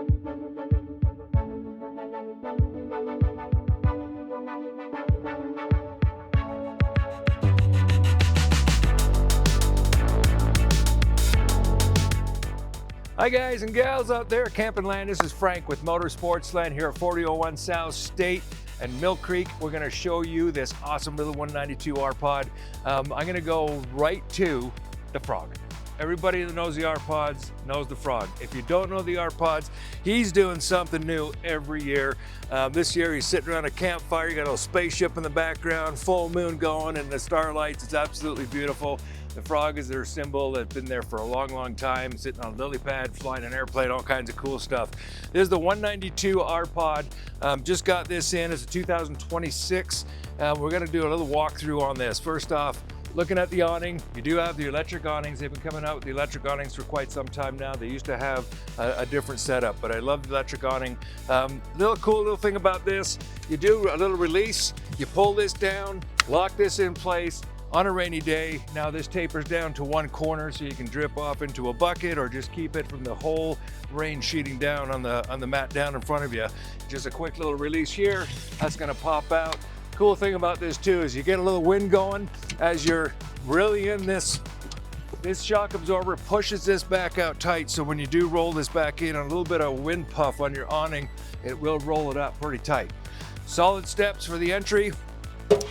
Hi guys and gals out there camping land. This is Frank with Motor Sportsland here at 4001 South State and Mill Creek. We're going to show you this awesome little 192 R-Pod. I'm going to go right to the frog. Everybody that knows the R-Pods knows the frog. If you don't know the R-Pods, he's doing something new every year. This year he's sitting around a campfire. You got a little spaceship in the background, full moon going, and the starlights. It's absolutely beautiful. The frog is their symbol. That's been there for a long, long time, sitting on a lily pad, flying an airplane, all kinds of cool stuff. This is the 192 R-Pod. Just got this in. It's a 2026. We're gonna do a little walkthrough on this. First off, looking at the awning, you do have the electric awnings. They've been coming out with the electric awnings for quite some time now. They used to have a different setup, but I love the electric awning. Little cool little thing about this, you do a little release, you pull this down, lock this in place. On a rainy day, now this tapers down to one corner so you can drip off into a bucket or just keep it from the whole rain sheeting down on the mat down in front of you. Just a quick little release here, that's gonna pop out. Cool thing about this too is you get a little wind going as you're really in this. This shock absorber pushes this back out tight, so when you do roll this back in, a little bit of wind puff on your awning, it will roll it up pretty tight. Solid steps for the entry.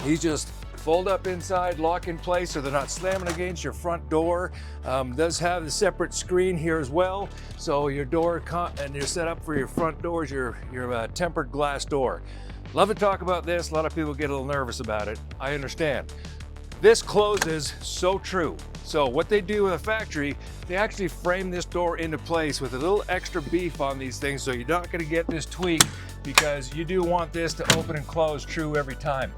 He's just fold up inside, lock in place so they're not slamming against your front door. Does have the separate screen here as well. So your door and your setup for your front door is your tempered glass door. Love to talk about this. A lot of people get a little nervous about it. I understand. This closes so true. So what they do in the factory, they actually frame this door into place with a little extra beef on these things, so you're not gonna get this tweak because you do want this to open and close true every time.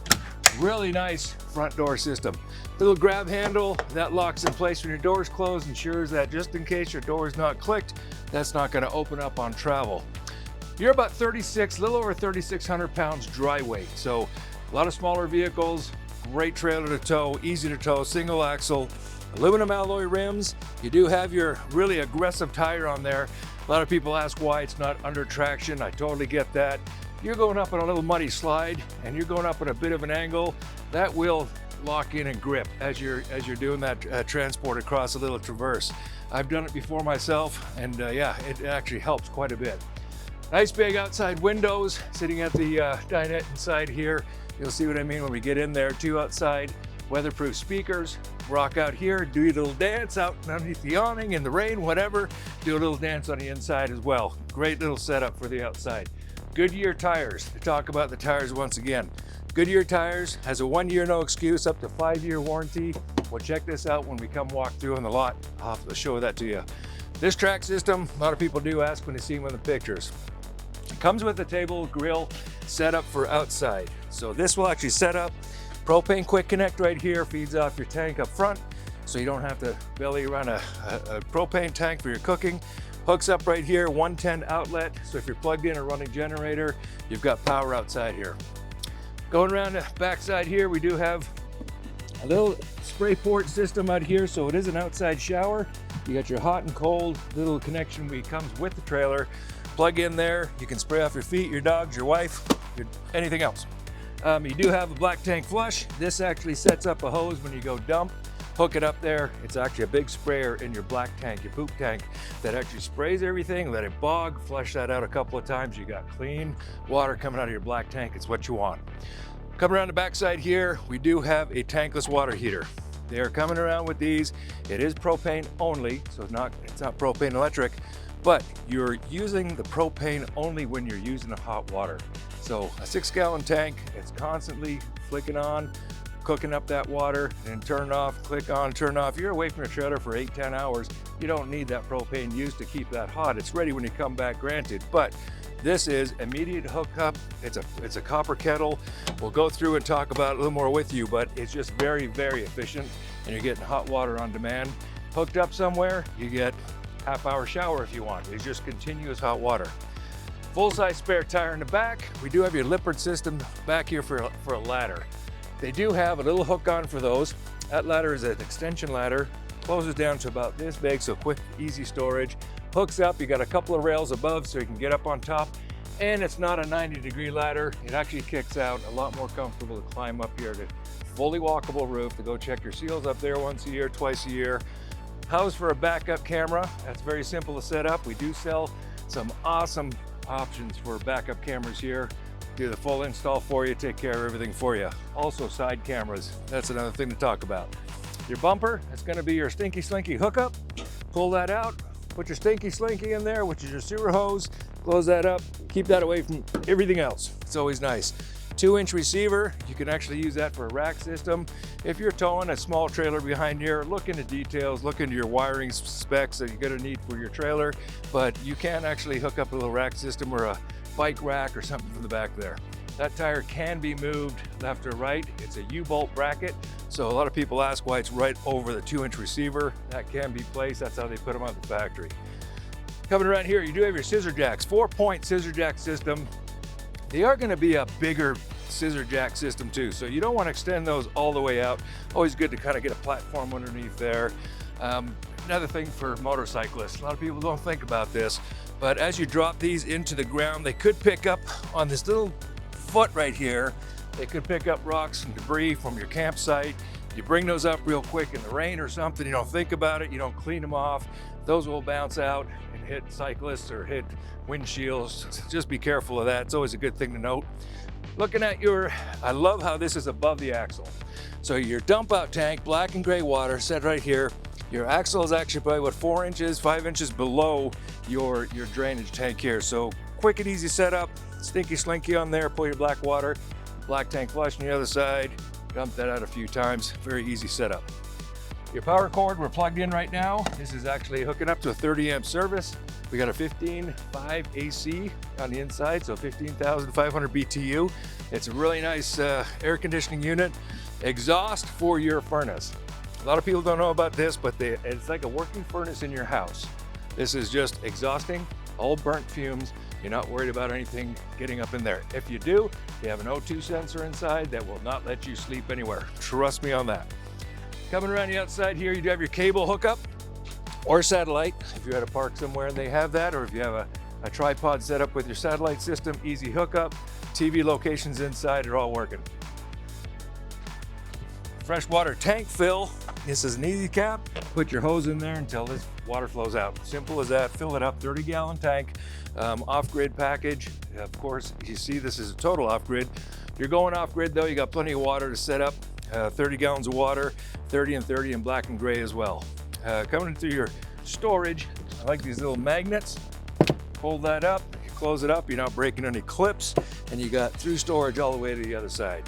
Really nice front door system. Little grab handle that locks in place when your door is closed, ensures that just in case your door is not clicked, that's not going to open up on travel. You're about 36, a little over 3,600 pounds dry weight. So a lot of smaller vehicles, great trailer to tow, easy to tow, single axle, aluminum alloy rims. You do have your really aggressive tire on there. A lot of people ask why it's not under traction. I totally get that. You're going up on a little muddy slide and you're going up at a bit of an angle, that will lock in and grip as you're doing that transport across a little traverse. I've done it before myself, and yeah, it actually helps quite a bit. Nice big outside windows sitting at the dinette inside here. You'll see what I mean when we get in there. Two outside weatherproof speakers. Rock out here, do your little dance out underneath the awning in the rain, whatever. Do a little dance on the inside as well. Great little setup for the outside. Goodyear tires. To talk about the tires once again. Goodyear tires has a 1 year no excuse, up to 5-year warranty. Well, check this out when we come walk through on the lot. I'll have to show that to you. This track system, a lot of people do ask when they see one of the pictures. It comes with a table grill set up for outside. So this will actually set up. Propane quick connect right here, feeds off your tank up front, so you don't have to belly around a propane tank for your cooking. Hooks up right here, 110 outlet, so if you're plugged in a running generator, you've got power outside here. Going around the backside here, we do have a little spray port system out here, so it is an outside shower. You got your hot and cold little connection that comes with the trailer. Plug in there, you can spray off your feet, your dogs, your wife, anything else. You do have a black tank flush. This actually sets up a hose when you go dump. Hook it up there. It's actually a big sprayer in your black tank, your poop tank, that actually sprays everything, let it bog, flush that out a couple of times. You got clean water coming out of your black tank. It's what you want. Coming around the backside here, we do have a tankless water heater. They are coming around with these. It is propane only, so it's not propane electric, but you're using the propane only when you're using the hot water. So a 6-gallon tank, it's constantly flicking on, cooking up that water, and turn off, click on, turn off. You're away from your trailer for 8-10 hours. You don't need that propane used to keep that hot. It's ready when you come back, granted, but this is immediate hookup. It's a copper kettle. We'll go through and talk about it a little more with you, but it's just very, very efficient, and you're getting hot water on demand. Hooked up somewhere, you get half-hour shower if you want. It's just continuous hot water. Full-size spare tire in the back. We do have your Lippert system back here for a ladder. They do have a little hook on for those. That ladder is an extension ladder, closes down to about this big, so quick, easy storage. hooks up. You got a couple of rails above so you can get up on top, and it's not a 90-degree ladder. It actually kicks out, a lot more comfortable to climb up here to fully walkable roof, to go check your seals up there once a year, twice a year. House for a backup camera. That's very simple to set up. We do sell some awesome options for backup cameras here. Do the full install for you, take care of everything for you. Also side cameras, that's another thing to talk about. Your bumper, it's gonna be your Stinky Slinky hookup. Pull that out, put your Stinky Slinky in there, which is your sewer hose. Close that up, keep that away from everything else. It's always nice. 2-inch receiver, you can actually use that for a rack system. If you're towing a small trailer behind here, look into details, look into your wiring specs that you're gonna need for your trailer, but you can actually hook up a little rack system or a bike rack or something from the back there. That tire can be moved left or right. It's a U-bolt bracket, so a lot of people ask why it's right over the 2-inch receiver. That can be placed, that's how they put them on the factory. Coming around here, you do have your scissor jacks, 4-point scissor jack system. They are gonna be a bigger scissor jack system too, so you don't wanna extend those all the way out. Always good to kind of get a platform underneath there. Another thing for motorcyclists, a lot of people don't think about this, but as you drop these into the ground, they could pick up on this little foot right here. They could pick up rocks and debris from your campsite. You bring those up real quick in the rain or something, you don't think about it, you don't clean them off, those will bounce out and hit cyclists or hit windshields. Just be careful of that. It's always a good thing to note. Looking at I love how this is above the axle. So your dump out tank, black and gray water, set right here. Your axle is actually probably what, 4 inches, 5 inches below your drainage tank here. So quick and easy setup, Stinky Slinky on there, pull your black water, black tank flush on the other side, dump that out a few times, very easy setup. Your power cord, we're plugged in right now. This is actually hooking up to a 30 amp service. We got a 15.5 AC on the inside, so 15,500 BTU. It's a really nice air conditioning unit. Exhaust for your furnace. A lot of people don't know about this, but it's like a working furnace in your house. This is just exhausting, all burnt fumes. You're not worried about anything getting up in there. If you do, you have an O2 sensor inside that will not let you sleep anywhere. Trust me on that. Coming around the outside here, you do have your cable hookup or satellite. If you're at a park somewhere and they have that, or if you have a tripod set up with your satellite system, easy hookup. TV locations inside are all working. Freshwater tank fill. This is an easy cap. Put your hose in there until this water flows out. Simple as that. Fill it up, 30-gallon tank, off-grid package. Of course, you see this is a total off-grid. You're going off-grid though, you got plenty of water to set up. 30 gallons of water, 30 and 30 in black and gray as well. Coming into your storage, I like these little magnets. Pull that up, you close it up, you're not breaking any clips, and you got through storage all the way to the other side.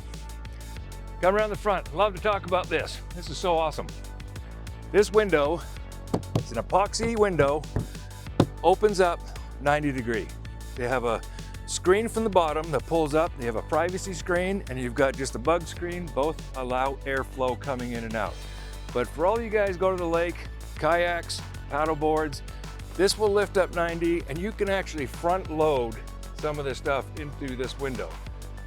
Come around the front, love to talk about this. This is so awesome. This window is an epoxy window, opens up 90 degree. They have a screen from the bottom that pulls up. They have a privacy screen, and you've got just a bug screen. Both allow airflow coming in and out. But for all you guys go to the lake, kayaks, paddle boards, this will lift up 90, and you can actually front load some of this stuff into this window.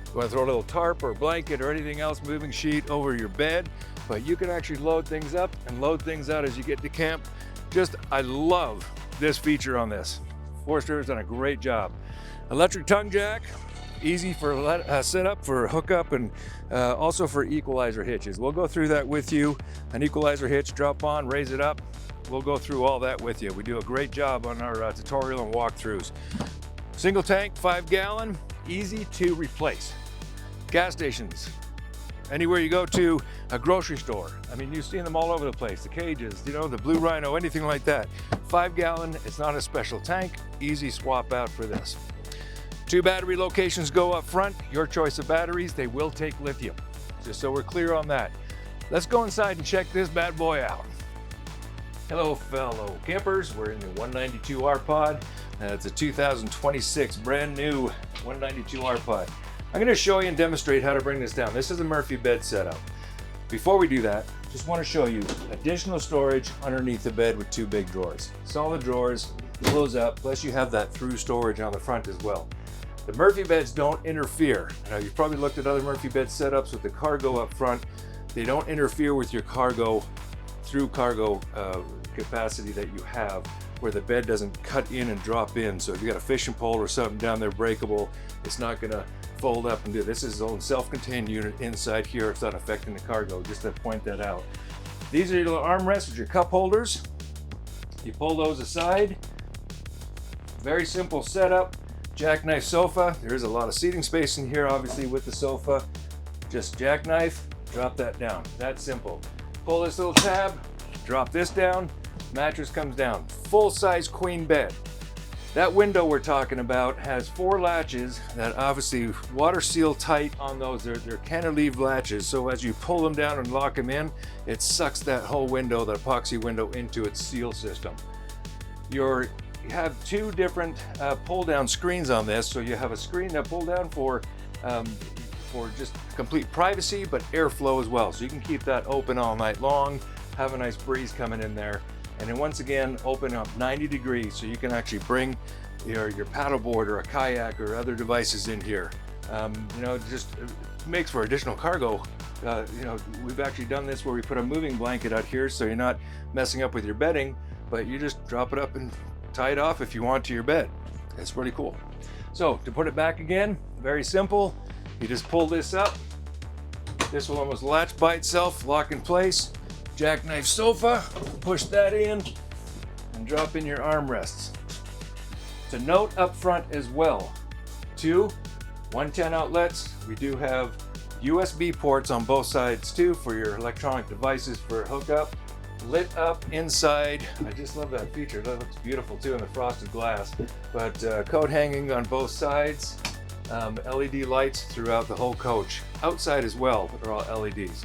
You want to throw a little tarp or blanket or anything else, moving sheet over your bed, but you can actually load things up and load things out as you get to camp. I love this feature on this. Forest River's done a great job. Electric tongue jack, easy for setup, for hookup, and also for equalizer hitches. We'll go through that with you. An equalizer hitch, drop on, raise it up. We'll go through all that with you. We do a great job on our tutorial and walkthroughs. Single tank, 5-gallon, easy to replace. Gas stations, anywhere you go to, a grocery store. I mean, you've seen them all over the place. The Cages, you know, the Blue Rhino, anything like that. 5-gallon, it's not a special tank, easy swap out for this. 2 battery locations go up front. Your choice of batteries, they will take lithium. Just so we're clear on that. Let's go inside and check this bad boy out. Hello, fellow campers. We're in the 192R pod. It's a 2026 brand new 192R pod. I'm going to show you and demonstrate how to bring this down. This is a Murphy bed setup. Before we do that, just want to show you additional storage underneath the bed with 2 big drawers. Solid drawers, close up, plus you have that through storage on the front as well. The Murphy beds don't interfere. Now, you've probably looked at other Murphy bed setups with the cargo up front. They don't interfere with your cargo through cargo capacity that you have where the bed doesn't cut in and drop in. So if you got a fishing pole or something down there breakable, it's not gonna fold up and do this. Is its own self-contained unit inside here. It's not affecting the cargo, just to point that out. These are your little armrests with your cup holders. You pull those aside. Very simple setup. Jackknife sofa. There is a lot of seating space in here, obviously, with the sofa. Just jackknife, drop that down. That simple. Pull this little tab, drop this down, mattress comes down. Full-size queen bed. That window we're talking about has 4 latches that obviously water seal tight on those. They're cantilever latches, so as you pull them down and lock them in, it sucks that whole window, that epoxy window, into its seal system. You have 2 different pull-down screens on this, so you have a screen that pull down for just complete privacy, but airflow as well. So you can keep that open all night long, have a nice breeze coming in there. And then once again, open up 90 degrees so you can actually bring your paddleboard or a kayak or other devices in here. You know, it just makes for additional cargo. You know, we've actually done this where we put a moving blanket out here so you're not messing up with your bedding, but you just drop it up and tie it off if you want to your bed. It's pretty cool. So to put it back again, very simple. You just pull this up. This will almost latch by itself, lock in place. Jackknife sofa, push that in and drop in your armrests. To note up front as well, 2 110 outlets. We do have USB ports on both sides too for your electronic devices for hookup. Lit up inside. I just love that feature. That looks beautiful too in the frosted glass. But coat hanging on both sides. LED lights throughout the whole coach. Outside as well, they're all LEDs.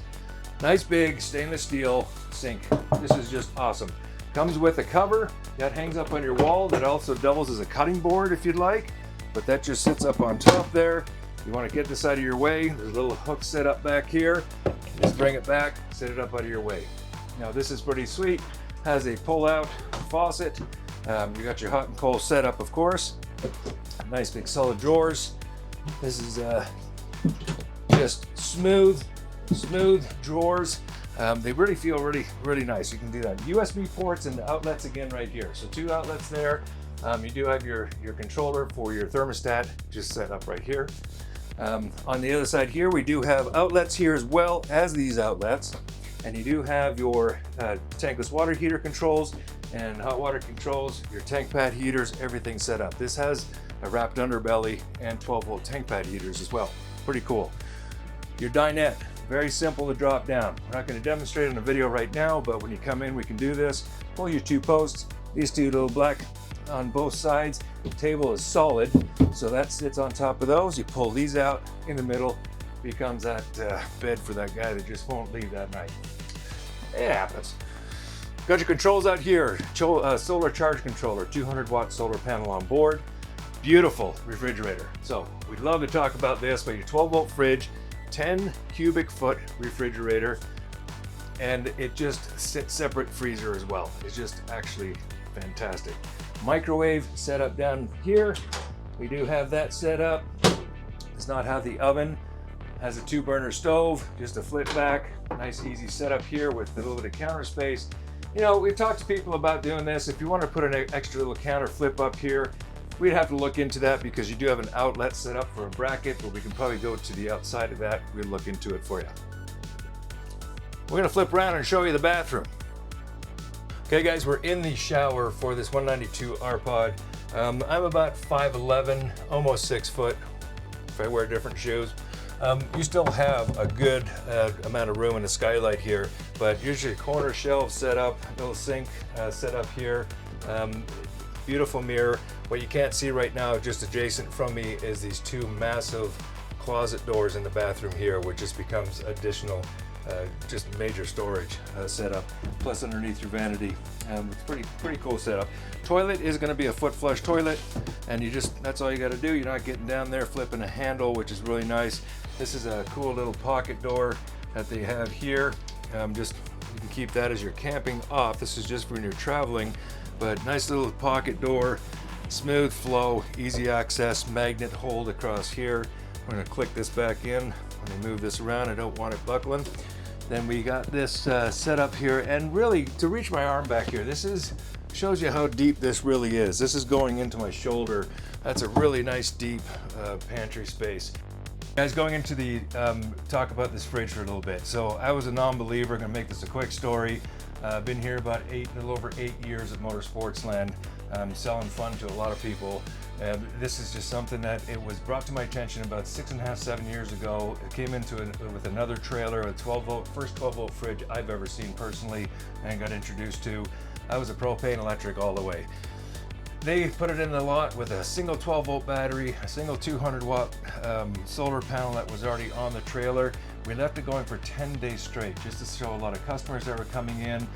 Nice big stainless steel sink. This is just awesome. Comes with a cover that hangs up on your wall that also doubles as a cutting board if you'd like, but that just sits up on top there. You want to get this out of your way, there's a little hook set up back here. Just bring it back, set it up out of your way. Now this is pretty sweet. Has a pull-out faucet. You got your hot and cold setup, of course. Nice big solid drawers. This is just smooth drawers. They really feel really nice. You can do that. USB ports and the outlets again right here. So 2 outlets there. You do have your controller for your thermostat just set up right here. On the other side here, we do have outlets here as well as these outlets. And you do have your tankless water heater controls and hot water controls, your tank pad heaters, everything set up. This has a wrapped underbelly and 12-volt tank pad heaters as well. Pretty cool. Your dinette, very simple to drop down. We're not going to demonstrate in a video right now, but when you come in, we can do this. Pull your 2 posts, these 2 little black on both sides. The table is solid, so that sits on top of those. You pull these out in the middle, becomes that bed for that guy that just won't leave that night. It happens. Got your controls out here. Solar charge controller, 200-watt solar panel on board. Beautiful refrigerator. So we'd love to talk about this, but your 12-volt fridge, 10 cubic foot refrigerator, and it just sits separate freezer as well. It's just actually fantastic. Microwave set up down here. We do have that set up. Does not have the oven. Has a 2-burner stove, just a flip back. Nice easy setup here with a little bit of counter space. You know, we've talked to people about doing this. If you want to put an extra little counter flip up here, we'd have to look into that because you do have an outlet set up for a bracket, but we can probably go to the outside of that. We'll look into it for you. We're gonna flip around and show you the bathroom. Okay guys, we're in the shower for this 192 R-Pod. I'm about 5'11", almost 6 foot if I wear different shoes. You still have a good amount of room in the skylight here, but usually a corner shelf set up, little sink set up here. Beautiful mirror. What you can't see right now, just adjacent from me, is these 2 massive closet doors in the bathroom here, which just becomes additional, just major storage setup. Plus underneath your vanity, it's pretty cool setup. Toilet is going to be a foot flush toilet, and that's all you got to do. You're not getting down there flipping a handle, which is really nice. This is a cool little pocket door that they have here. You can keep that as you're camping off. This is just when you're traveling, but nice little pocket door, smooth flow, easy access, magnet hold across here. I'm going to click this back in. Let me move this around. I don't want it buckling. Then we got this set up here, and really to reach my arm back here, this is Shows you how deep this really is. This is going into my shoulder. That's a really nice deep pantry space. Guys, going into the talk about this fridge for a little bit. So I was a non-believer. Gonna make this a quick story. Been here about a little over 8 years at Motor Sportsland, selling fun to a lot of people. This is just something that it was brought to my attention about 6.5, 7 years ago. It came into it with another trailer, a 12-volt, first 12-volt fridge I've ever seen personally and got introduced to. I was a propane electric all the way. They put it in the lot with a single 12-volt battery, a single 200-watt solar panel that was already on the trailer. We left it going for 10 days straight, just to show a lot of customers that were coming in,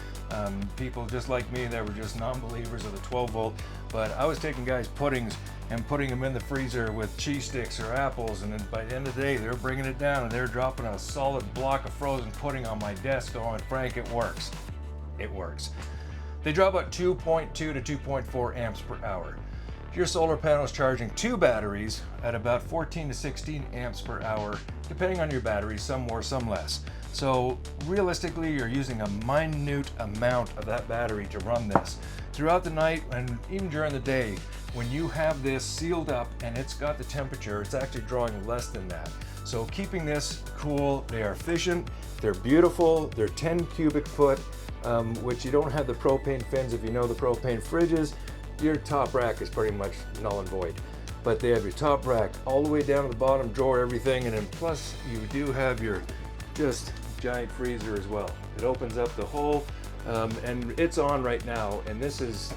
people just like me that were just non-believers of the 12-volt. But I was taking guys' puddings and putting them in the freezer with cheese sticks or apples, and then by the end of the day, they're bringing it down and they're dropping a solid block of frozen pudding on my desk going, Frank, it works. It works. They draw about 2.2 to 2.4 amps per hour. Your solar panel is charging 2 batteries at about 14 to 16 amps per hour, depending on your battery, some more, some less. So realistically, you're using a minute amount of that battery to run this. Throughout the night and even during the day, when you have this sealed up and it's got the temperature, it's actually drawing less than that. So keeping this cool, they are efficient, they're beautiful, they're 10 cubic foot, which you don't have the propane fins. If you know the propane fridges, your top rack is pretty much null and void. But they have your top rack all the way down to the bottom drawer, everything, and then plus you do have your just giant freezer as well. It opens up the whole, and it's on right now, and this is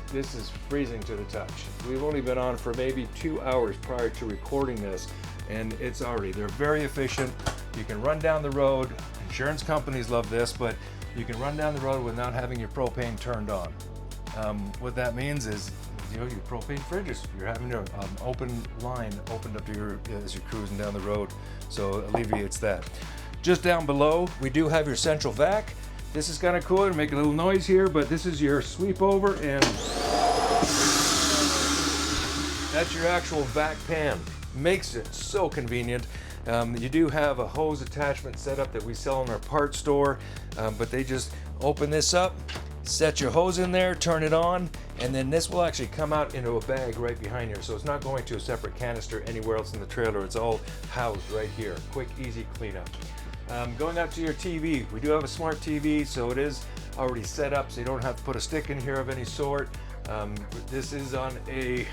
freezing to the touch. We've only been on for maybe 2 hours prior to recording this, and it's already, they're very efficient. You can run down the road. Insurance companies love this, but you can run down the road without having your propane turned on. What that means is, your propane fridges, you're having an open line opened up to your, as you're cruising down the road, so it alleviates that. Just down below, we do have your central vac. This is kind of cool to make a little noise here, but this is your sweep over, and that's your actual vac pan. Makes it so convenient. You do have a hose attachment set up that we sell in our parts store, but they just open this up, set your hose in there, turn it on, and then this will actually come out into a bag right behind here. So it's not going to a separate canister anywhere else in the trailer. It's all housed right here. Quick, easy cleanup. Going out to your TV, we do have a smart TV, so it is already set up, so you don't have to put a stick in here of any sort. This is on a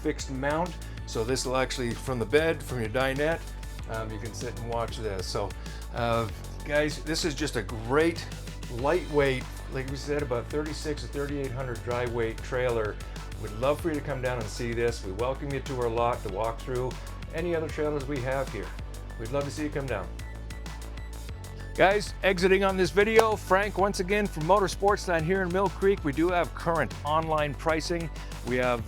fixed mount, so this will actually, from the bed, from your dinette, you can sit and watch this. So guys, this is just a great lightweight, like we said, about 36 to 3,800 dry weight trailer. We'd love for you to come down and see this. We welcome you to our lot to walk through any other trailers we have here. We'd love to see you come down. Guys, exiting on this video, Frank once again from Motor Sportsland here in Mill Creek. We do have current online pricing. We have,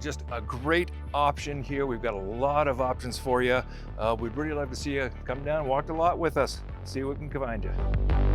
just a great option here. We've got a lot of options for you. We'd really love to see you come down, walk the lot with us, see what we can find you.